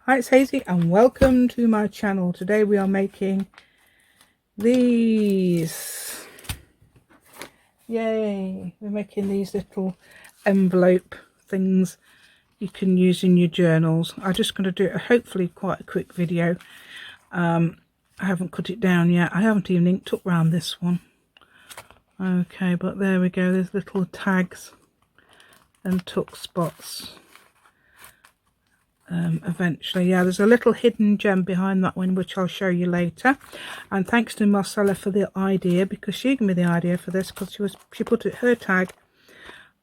Hi, it's Hazy and welcome to my channel. Today we are making these. Yay! We're making these little envelope things you can use in your journals. I'm just going to do it, hopefully quite a quick video. I haven't cut it down yet. I haven't even inked up round this one. Okay, but there we go. There's little tags and tuck spots. Eventually, yeah, there's a little hidden gem behind that one which I'll show you later. And thanks to Marcella for the idea, because she gave me the idea for this, because she put it, her tag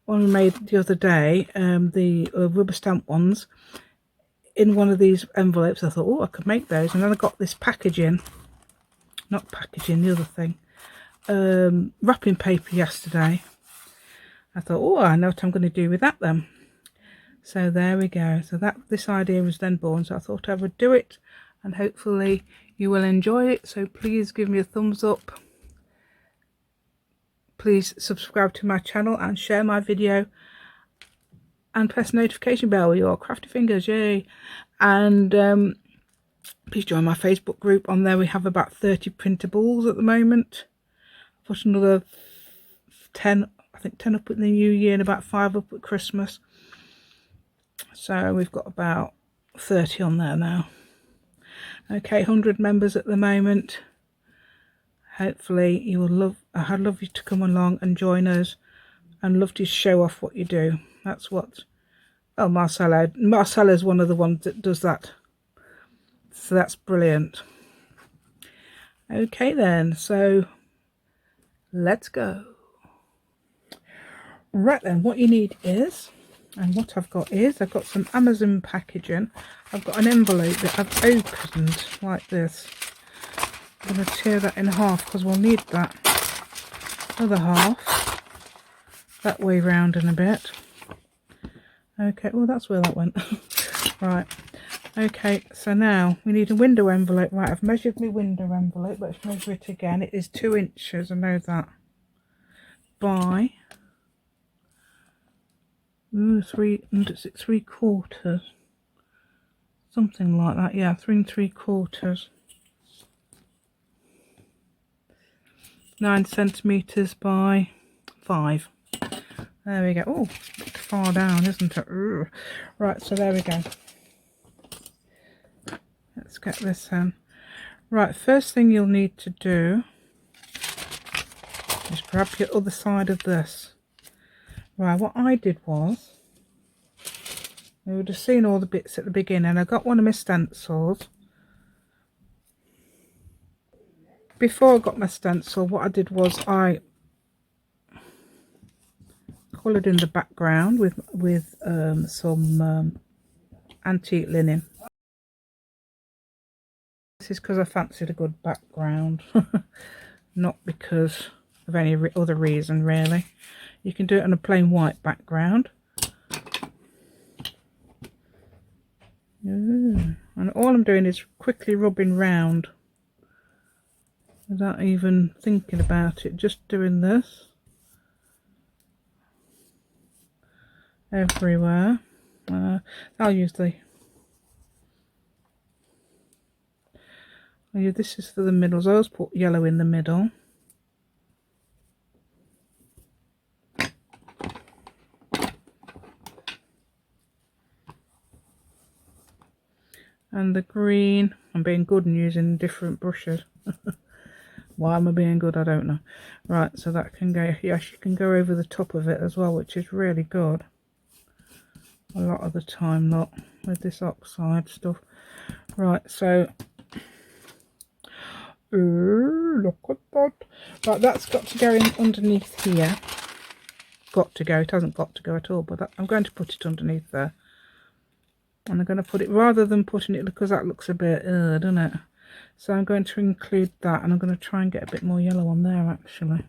one we made the other day, the rubber stamp ones, in one of these envelopes. I thought, oh, I could make those. And then I got this packaging, not packaging, the other thing, wrapping paper yesterday. I thought, oh, I know what I'm going to do with that then. So there we go. So this idea was then born. So I thought I would do it, and hopefully you will enjoy it. So please give me a thumbs up. Please subscribe to my channel and share my video, and press the notification bell with your crafty fingers. Yay! And please join my Facebook group. On there we have about 30 printables at the moment. I put another 10, I think 10 up in the new year and about 5 up at Christmas. So we've got about 30 on there now. Okay, 100 members at the moment. Hopefully you will love, I'd love you to come along and join us, and love to show off what you do. That's what, oh, Marcella's one of the ones that does that. So that's brilliant. Okay then, so let's go. Right then, what you need is, and what I've got is, I've got some Amazon packaging. I've got an envelope that I've opened like this. I'm going to tear that in half because we'll need that other half that way round in a bit. Okay, well that's where that went. Right, okay, so now we need a window envelope. Right, I've measured my window envelope. Let's measure it again. It is 2 inches, I know that, by 3/4, something like that. Yeah, 3 3/4, 9 centimeters by 5. There we go. Oh, far down, isn't it? Ugh. Right, so there we go. Let's get this in. Right, first thing you'll need to do is grab your other side of this. Right, what I did was, you would have seen all the bits at the beginning. I got one of my stencils. Before I got my stencil, what I did was I coloured in the background with some antique linen. This is because I fancied a good background, not because of any other reason really. You can do it on a plain white background. Ooh. And all I'm doing is quickly rubbing round without even thinking about it, just doing this everywhere. I'll use this is for the middles. I always put yellow in the middle. And the green, I'm being good and using different brushes. Why am I being good? I don't know. Right, so that can go, yes, you can go over the top of it as well, which is really good. A lot of the time, not with this oxide stuff. Right, so, look at that. Right, that's got to go in underneath here. Got to go, it hasn't got to go at all, but I'm going to put it underneath there. And I'm going to put it, rather than putting it, because that looks a bit, doesn't it? So I'm going to include that, and I'm going to try and get a bit more yellow on there, actually.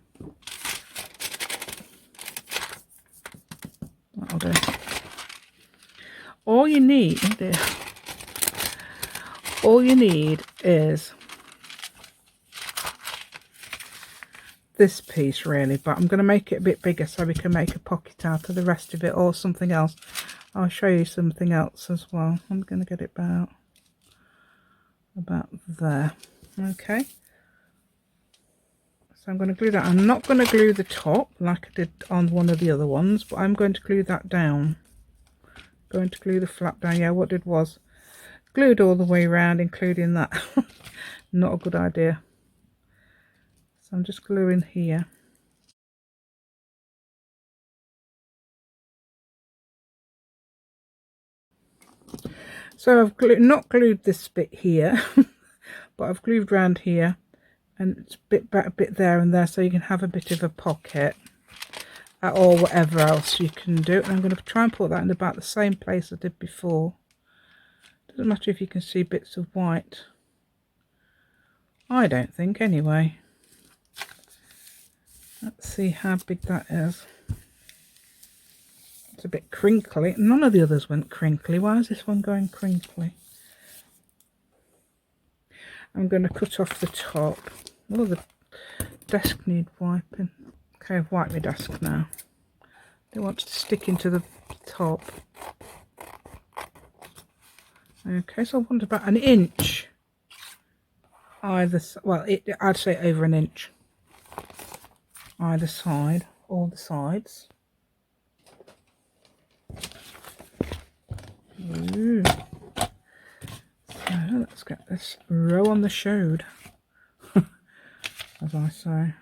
That'll do. All you need is this piece, really, but I'm going to make it a bit bigger so we can make a pocket out of the rest of it, or something else. I'll show you something else as well. I'm going to get it out. about there. Okay, so I'm going to glue that. I'm not going to glue the top like I did on one of the other ones, but I'm going to glue that down. Going to glue the flap down. Yeah, what did was glued all the way around, including that. Not a good idea. So I'm just gluing here. So I've not glued this bit here, but I've glued round here, and it's a bit back, a bit there and there, so you can have a bit of a pocket, or whatever else you can do. And I'm going to try and put that in about the same place I did before. Doesn't matter if you can see bits of white. I don't think, anyway. Let's see how big that is. It's a bit crinkly. None of the others went crinkly. Why is this one going crinkly? I'm going to cut off the top. Oh, the desk need wiping. Okay, I've wiped my desk now. Don't want to stick into the top. Okay, so I want about an inch either. Well, I'd say over an inch either side, all the sides. Ooh. So let's get this row on the showed, as I say.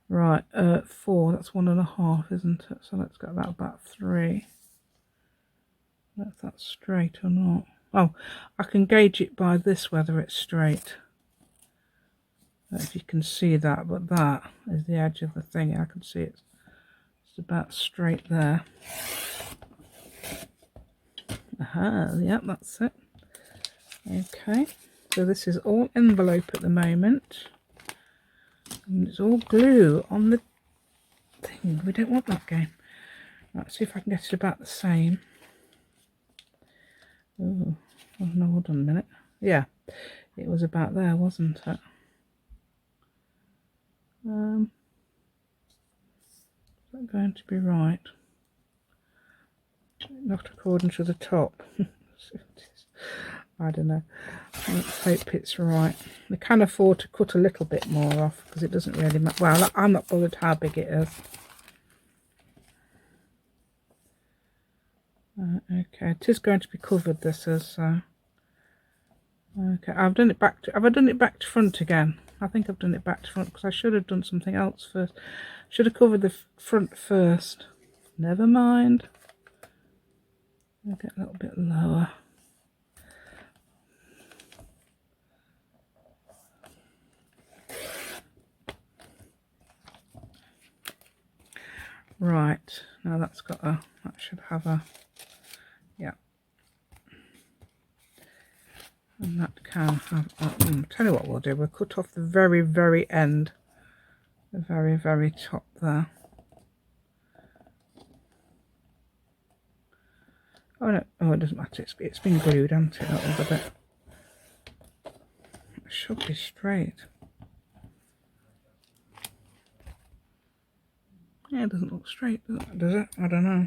Right, 4, that's 1.5, isn't it? So let's get that about 3. If that's straight or not. Oh, I can gauge it by this, whether it's straight. If you can see that, but that is the edge of the thing. I can see it's about straight there. Aha, yep, that's it. Okay, so this is all envelope at the moment, and it's all glue on the thing. We don't want that game. Let's see if I can get it about the same. Oh no, hold on a minute. Yeah, it was about there, wasn't it? Is that going to be right? Not according to the top. I don't know. Let's hope it's right. We can afford to cut a little bit more off, because it doesn't really matter. Well, I'm not bothered how big it is. Okay, it is going to be covered, this is. Okay, I've done it back to. Have I done it back to front again? I think I've done it back to front, because I should have done something else first. Should have covered the front first. Never mind. I'll get a little bit lower. Right, now that's got a, that should have a, yeah. And that can have, tell you what we'll do, we'll cut off the very, very end, the very, very top there. Oh no, oh, it doesn't matter, it's been glued, hasn't it, that other bit. It should be straight. Yeah, it doesn't look straight, does it? I don't know.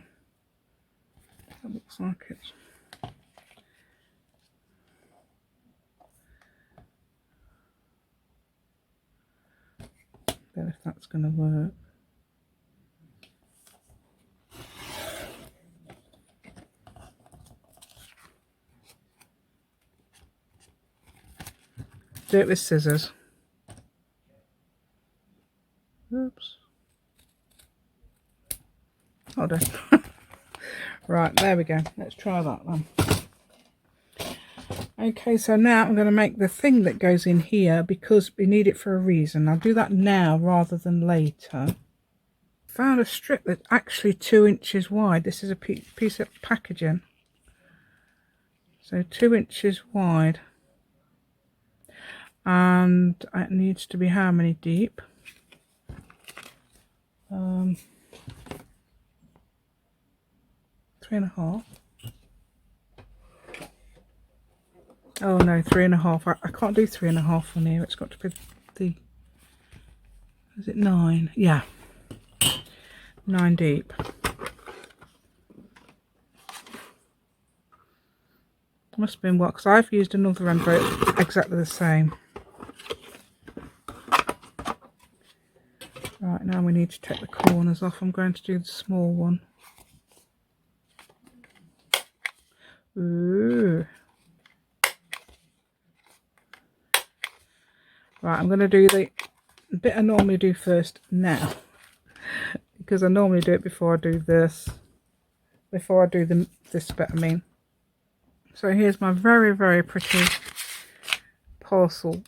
It looks like it's... Then if that's going to work. Do it with scissors. Oops. Hold on. Right, there we go. Let's try that then. Okay, so now I'm going to make the thing that goes in here, because we need it for a reason. I'll do that now rather than later. Found a strip that's actually 2 inches wide. This is a piece of packaging. So 2 inches wide. And it needs to be how many deep? 3.5. Oh no, 3.5. I can't do 3.5 on here. It's got to be the... Is it 9? Yeah. 9 deep. Must have been what, because I've used another envelope exactly the same. Right, now we need to take the corners off. I'm going to do the small one. Ooh. Right, I'm going to do the bit I normally do first now. Because I normally do it before I do this. Before I do this bit, I mean. So here's my very, very pretty parcel.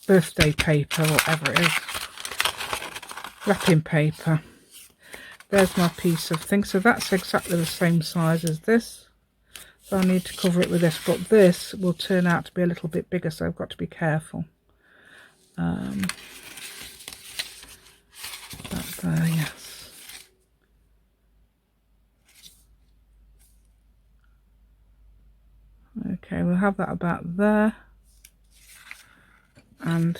Birthday paper, whatever it is. Wrapping paper. There's my piece of thing. So that's exactly the same size as this. So I need to cover it with this. But this will turn out to be a little bit bigger, so I've got to be careful. That there, yes. Okay, we'll have that about there. And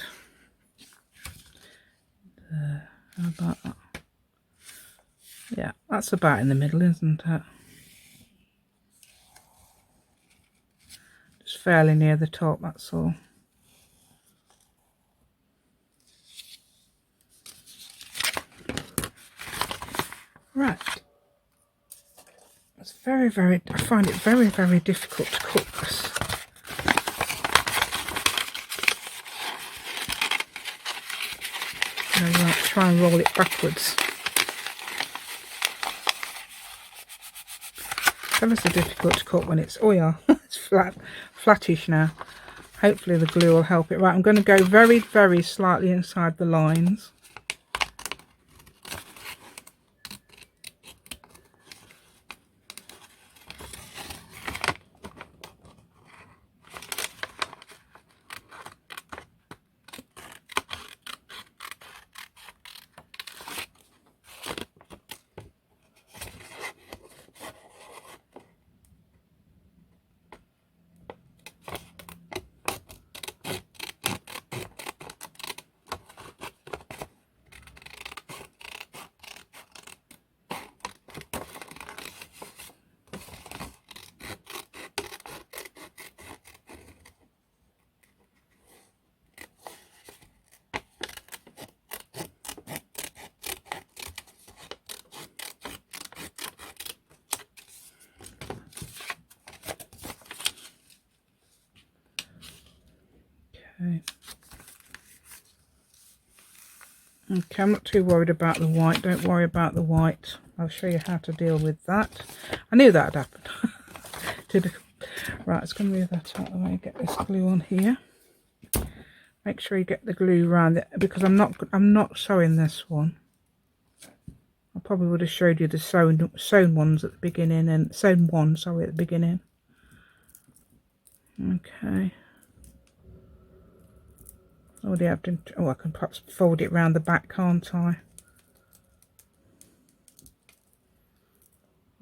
there. How about that? Yeah, that's about in the middle, isn't it? Just fairly near the top, that's all. Right. It's very, very, I find it very, very difficult to cut this. You know, you have to try and roll it backwards. It's ever so difficult to cut when it's, oh yeah, it's flattish now. Hopefully the glue will help it. Right, I'm going to go very, very slightly inside the lines. Okay, I'm not too worried about the white. Don't worry about the white. I'll show you how to deal with that. I knew that would happen. Typical. Right, let's go move that out of the way. Get this glue on here. Make sure you get the glue around it, because I'm not sewing this one. I probably would have showed you the sewn ones at the beginning, and sewn one, sorry, at the beginning. Okay. Oh, I can perhaps fold it round the back, can't I?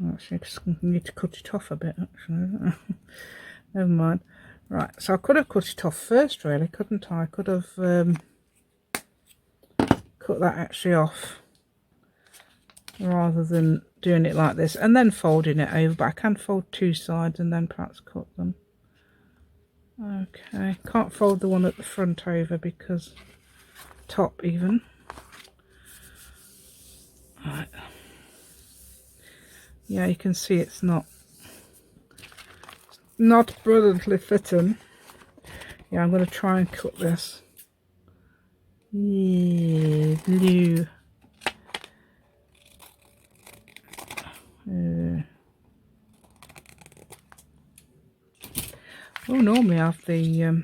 Actually, I need to cut it off a bit, actually. Never mind. Right, so I could have cut it off first, really, couldn't I? I could have cut that actually off, rather than doing it like this and then folding it over. But I can fold two sides and then perhaps cut them. Okay, can't fold the one at the front over because top even. Right. Yeah, you can see it's not brilliantly fitting. Yeah, I'm going to try and cut this. Yeah, glue. Oh, normally I have the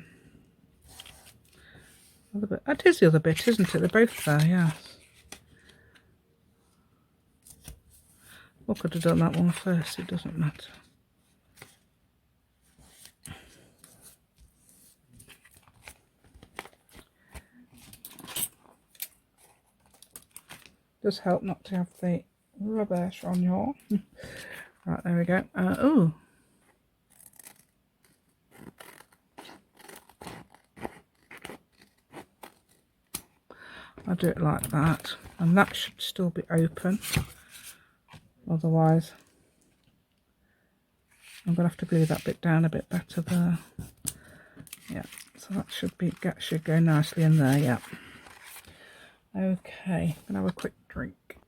other bit. That is the other bit, isn't it? They're both there, yes. I could have done that one first, it doesn't matter. Does help not to have the rubbish on your. Right, there we go. Oh. I'll do it like that, and that should still be open. Otherwise, I'm going to have to glue that bit down a bit better there. Yeah, so that should go nicely in there, yeah. Okay, I'm going to have a quick drink.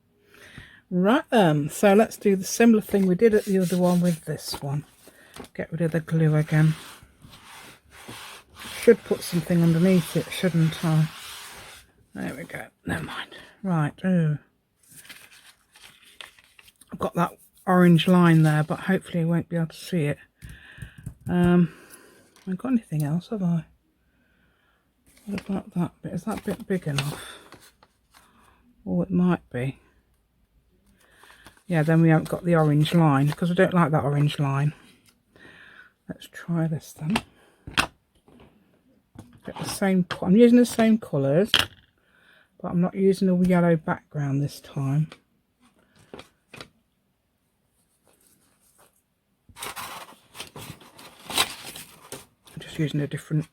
Right so let's do the similar thing we did at the other one with this one. Get rid of the glue again. Should put something underneath it, shouldn't I? There we go, never mind. Right, I've got that orange line there, but hopefully I won't be able to see it. I've got anything else, have I? What about that bit? Is that bit big enough? Oh, it might be. Yeah, then we haven't got the orange line, because I don't like that orange line. Let's try this then. Get the same, I'm using the same colours, but I'm not using a yellow background this time. I'm just using a different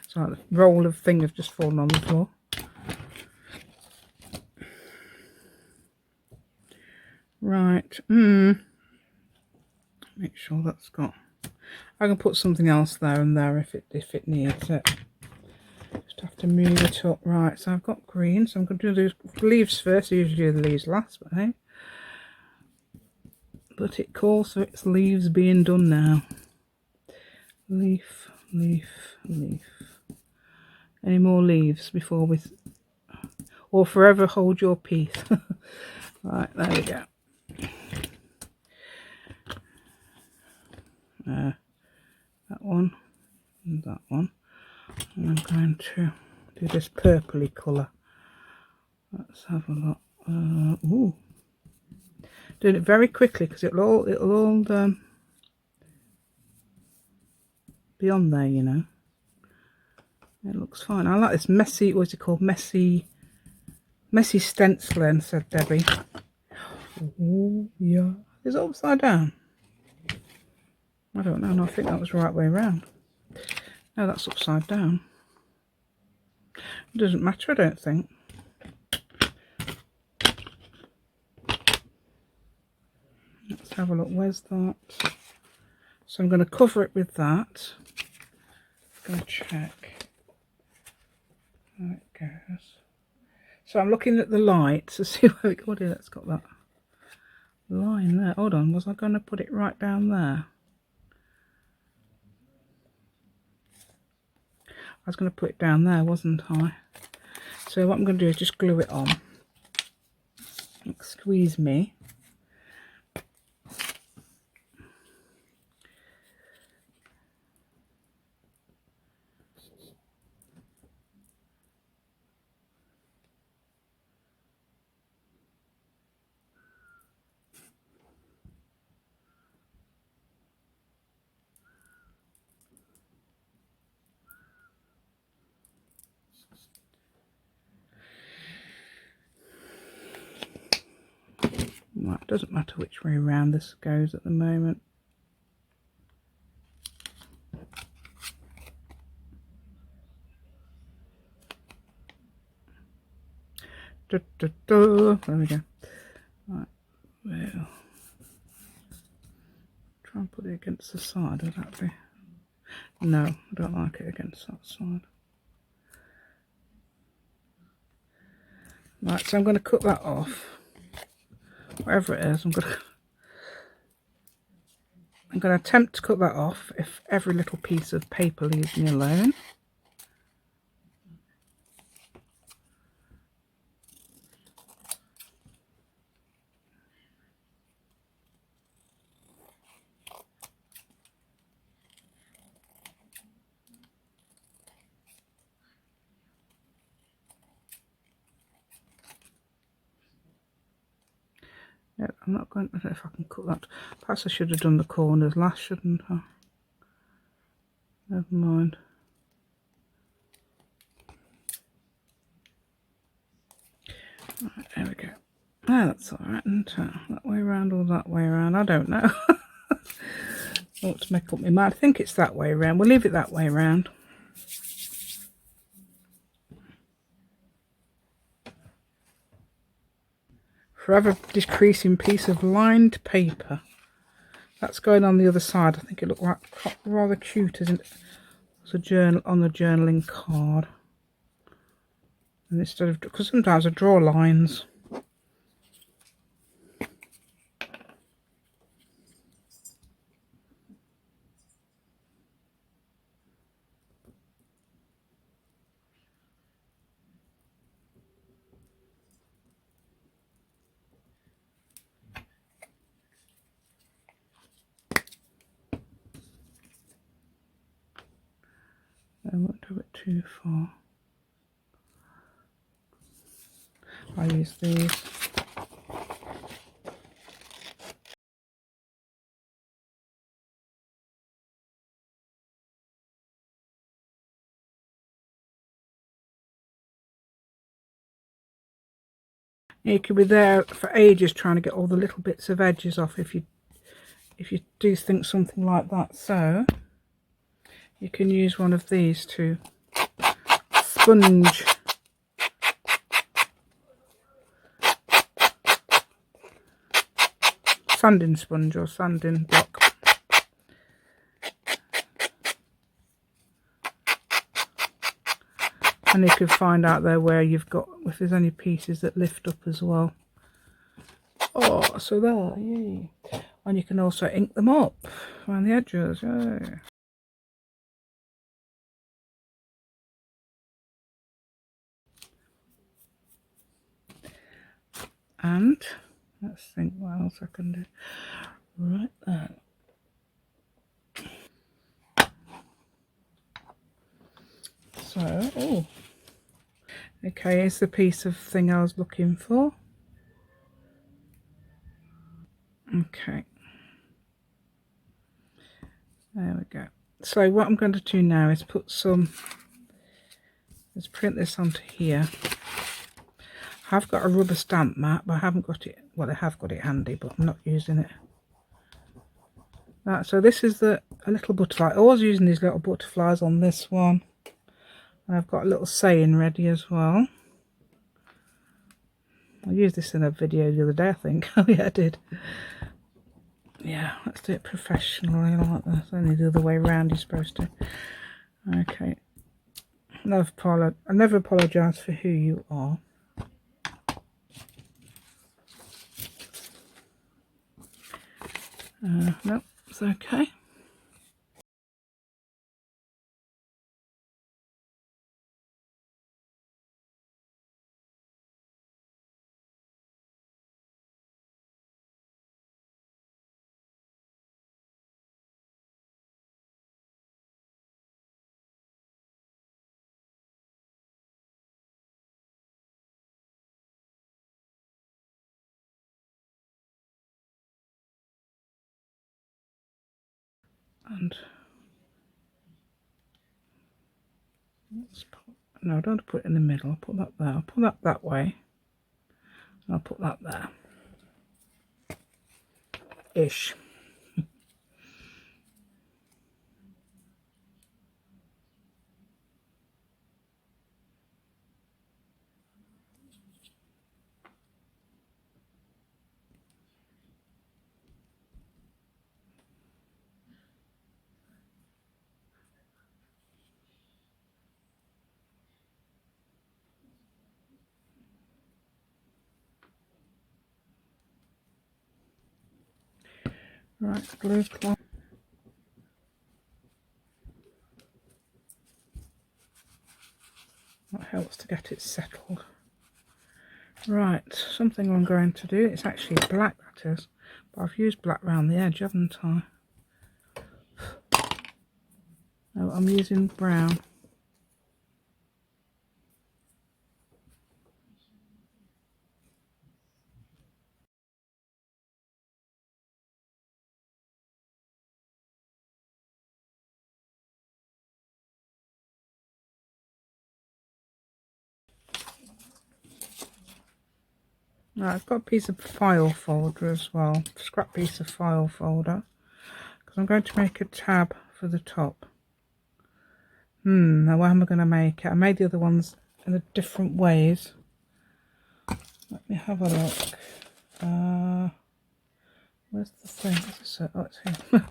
so the roll of thing have just fallen on the floor. Right, make sure that's got, I can put something else there and there if it needs it. Just have to move it up. Right, so I've got green, so I'm going to do the leaves first. I usually do the leaves last, but hey. But it calls for its leaves being done now. Leaf, leaf, leaf. Any more leaves before we, or forever hold your peace. Right, there we go. That one and that one. And I'm going to do this purpley colour. Let's have a look. Ooh, doing it very quickly because it'll all be on there, you know. It looks fine. I like this messy. What's it called? Messy stenciling, said Debbie. Oh yeah, is it upside down? I don't know. No, I think that was the right way around. No, that's upside down. It doesn't matter, I don't think. Let's have a look. Where's that? So I'm going to cover it with that. I'm going to check. There it goes. So I'm looking at the light to see where it got. That's got that line there. Hold on. Was I going to put it right down there? I was going to put it down there, wasn't I? So what I'm going to do is just glue it on. Squeeze me. Right, it doesn't matter which way around this goes at the moment. There we go. Right, well, try and put it against the side. Would that be? No, I don't like it against that side. Right, so I'm going to cut that off. Whatever it is, I'm going to attempt to cut that off if every little piece of paper leaves me alone. No, I'm not going. I don't know if I can cut that. Perhaps I should have done the corners last, shouldn't I? Never mind. Right, there we go. Ah, that's alright, isn't it? That way around or that way around? I don't know. I want to make up my mind. I think it's that way around. We'll leave it that way around. Forever decreasing piece of lined paper. That's going on the other side. I think it looked like rather cute, isn't it? As a journal on the journaling card. And instead of, because sometimes I draw lines. I won't do it too far. I use these. You could be there for ages trying to get all the little bits of edges off if you do think something like that. So you can use one of these to sponge. Sanding sponge or sanding block. And you can find out there where you've got, if there's any pieces that lift up as well. Oh, so there, yay. And you can also ink them up around the edges, yay. And let's think what else I can do. Right there. So, oh, okay, here's the piece of thing I was looking for. Okay, there we go. So what I'm going to do now is let's print this onto here. I've got a rubber stamp mat, but I haven't got it, well I have got it handy, but I'm not using it. So this is a little butterfly. I was using these little butterflies on this one. And I've got a little saying ready as well. I used this in a video the other day, I think. Oh yeah, I did. Yeah, let's do it professionally like this. Only the other way around you're supposed to. Okay. I never apologise for who you are. No, it's okay. And no, I don't want to put it in the middle. I'll put that there. I'll put that that way. And I'll put that there. Ish. Right, glue cloth. That helps to get it settled. Right, something I'm going to do, it's actually black that is, but I've used black around the edge, haven't I? No, I'm using brown. Right, I've got a piece of file folder as well, scrap piece of file folder, because I'm going to make a tab for the top. Now how am I going to make it? I made the other ones in a different ways. Let me have a look. Where's the thing? Oh, it's here.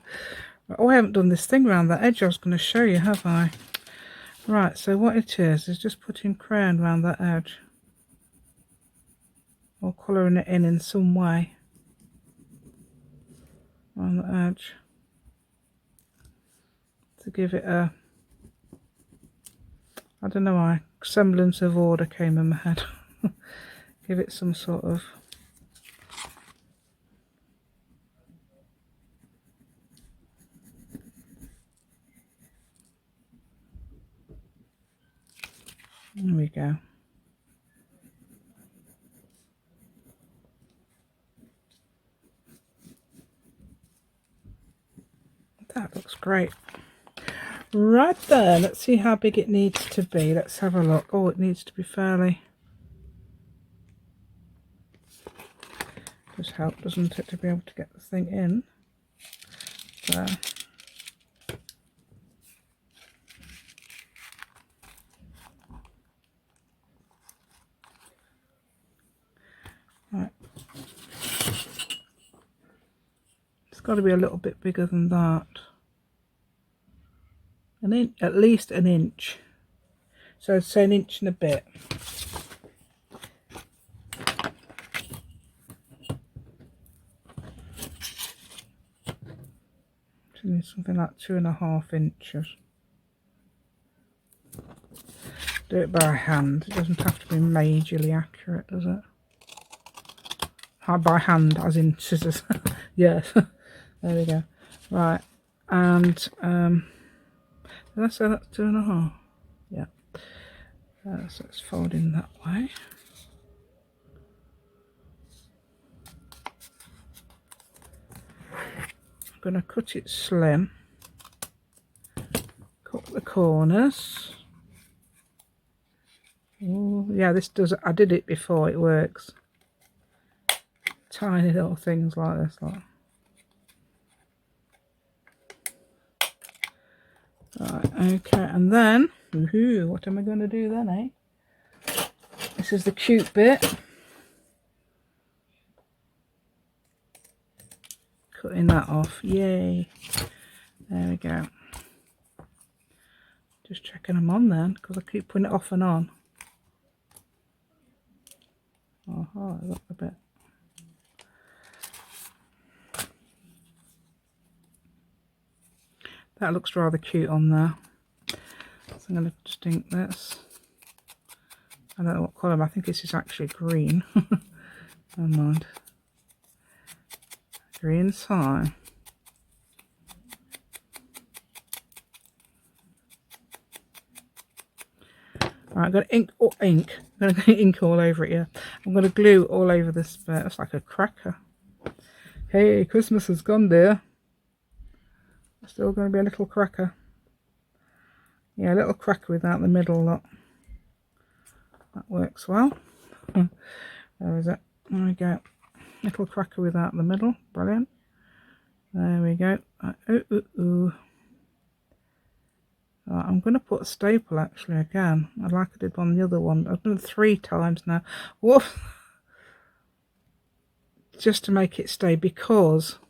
Oh, I haven't done this thing around that edge I was going to show you, have I? Right, so what it is just putting crayon around that edge. Or colouring it in some way. On the edge. To give it a, I don't know why, semblance of order came in my head. Give it some sort of there we go. That looks great. Right then, let's see how big it needs to be. Let's have a look. Oh, it needs to be fairly. Does help, doesn't it, to be able to get the thing in. There. Right. It's got to be a little bit bigger than that. An inch, at least an inch. So I'd say an inch and a bit. So you need something like 2.5 inches. Do it by hand. It doesn't have to be majorly accurate, does it? By hand, as in scissors. Yes. There we go. Right. And did I say that's 2.5? Yeah. So it's folding that way. I'm going to cut it slim. Cut the corners. Ooh, yeah, this does. I did it before. It works. Tiny little things like this. Like. Right, okay, and then, woohoo, what am I going to do then, eh? This is the cute bit. Cutting that off, yay. There we go. Just checking them on then, because I keep putting it off and on. Oh, I got a bit. That looks rather cute on there. So I'm going to just ink this. I don't know what colour, I think this is actually green. Never mind. Green sign. Right, I'm going to ink. I'm going to ink all over it. Yeah, I'm going to glue all over this bit. It's like a cracker. Hey, Christmas has gone, dear. Still going to be a little cracker. Yeah, a little cracker without the middle lot. That works well. There is it. There we go. Little cracker without the middle. Brilliant. There we go. Right, I'm going to put a staple actually again. Like I did on the other one. I've done it 3 times now. Whoa. Just to make it stay, because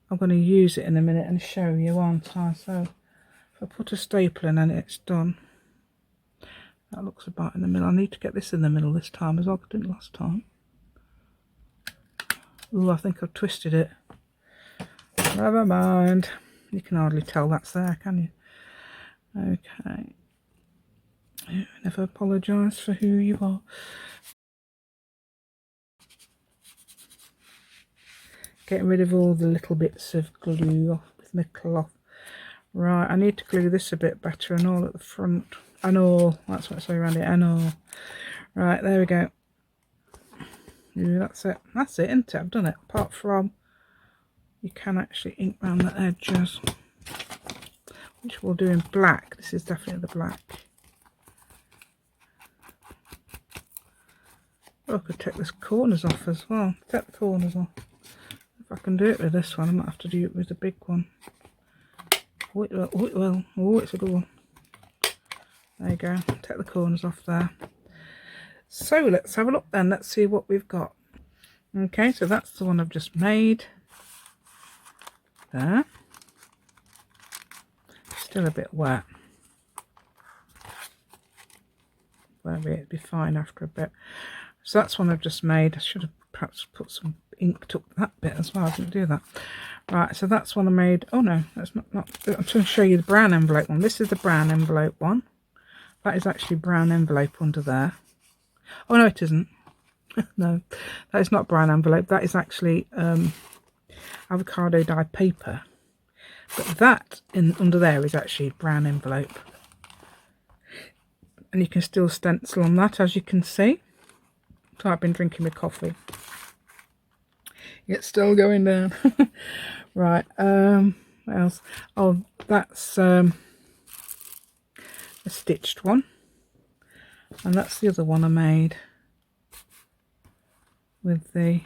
I'm going to use it in a minute and show you, aren't I? So if I put a staple in and it's done. That looks about in the middle. I need to get this in the middle this time as well. I didn't last time. Ooh, I think I've twisted it. Never mind. You can hardly tell that's there, can you? Okay. Never apologise for who you are. Getting rid of all the little bits of glue off with my cloth. Right, I need to glue this a bit better and all at the front. And all, that's what I say around it, and all. Right, there we go. Ooh, that's it. That's it, isn't it? I've done it. Apart from, you can actually ink around the edges. Which we'll do in black. This is definitely the black. Oh, I could take the corners off as well. Take the corners off. If I can do it with this one, I might have to do it with the big one. Oh, it will. Oh, it will. Oh, it's a good one. There you go. Take the corners off there. So let's have a look then. Let's see what we've got. Okay, so that's the one I've just made. There. Still a bit wet. Maybe it'd be fine after a bit. So that's one I've just made. I should have perhaps put some ink to that bit as well. I didn't do that. Right, so that's one I made. Oh no, that's not. I'm trying to show you the brown envelope one. This is the brown envelope one. That is actually brown envelope under there. Oh no, it isn't. No, that is not brown envelope. That is actually avocado dye paper. But that under there is actually brown envelope. And you can still stencil on that, as you can see. So I've been drinking my coffee. It's still going down. Right, what else? Oh, that's a stitched one. And that's the other one I made. With the...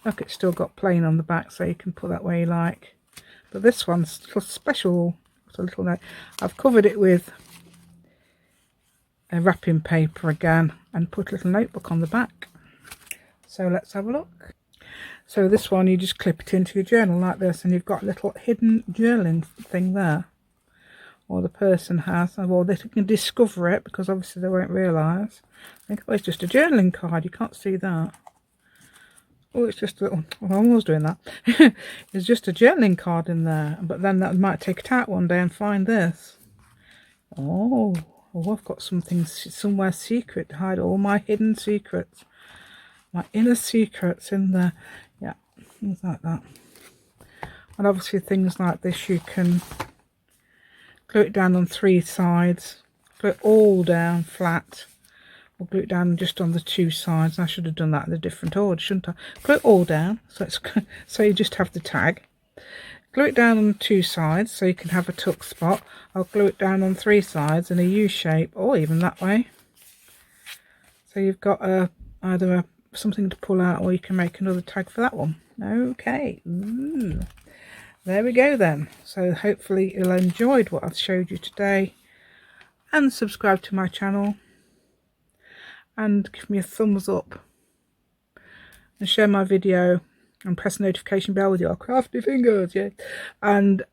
Look, it's still got plain on the back, so you can put that where you like. But this one's special. It's a little note. I've covered it with a wrapping paper again and put a little notebook on the back. So let's have a look. So this one, you just clip it into your journal like this, and you've got a little hidden journaling thing there. Or the person has, or they can discover it, because obviously they won't realise. I think, oh, it's just a journaling card, you can't see that. Oh, it's just a little, well, I was doing that. It's just a journaling card in there, but then that might take it out one day and find this. Oh, I've got something somewhere secret to hide all my hidden secrets. My inner secrets in there. Yeah, things like that. And obviously things like this, you can glue it down on 3 sides. Glue it all down flat. Or glue it down just on the 2 sides. I should have done that in a different order, shouldn't I? Glue it all down, so it's so you just have the tag. Glue it down on 2 sides, so you can have a tuck spot. I'll glue it down on 3 sides in a U shape, or even that way. So you've got either something to pull out, or you can make another tag for that one. Okay. Ooh. There we go then. So hopefully you'll enjoyed what I've showed you today, and subscribe to my channel. And give me a thumbs up and share my video and press the notification bell with your crafty fingers, yeah. And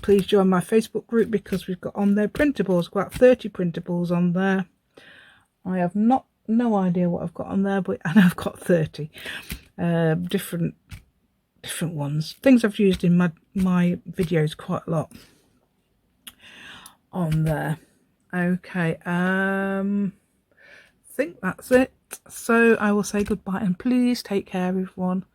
please join my Facebook group, because we've got on there printables. I've got 30 printables on there. I have no idea what I've got on there, but and I've got 30 different ones, things I've used in my videos quite a lot on there. Okay, I think that's it. So I will say goodbye, and please take care, everyone.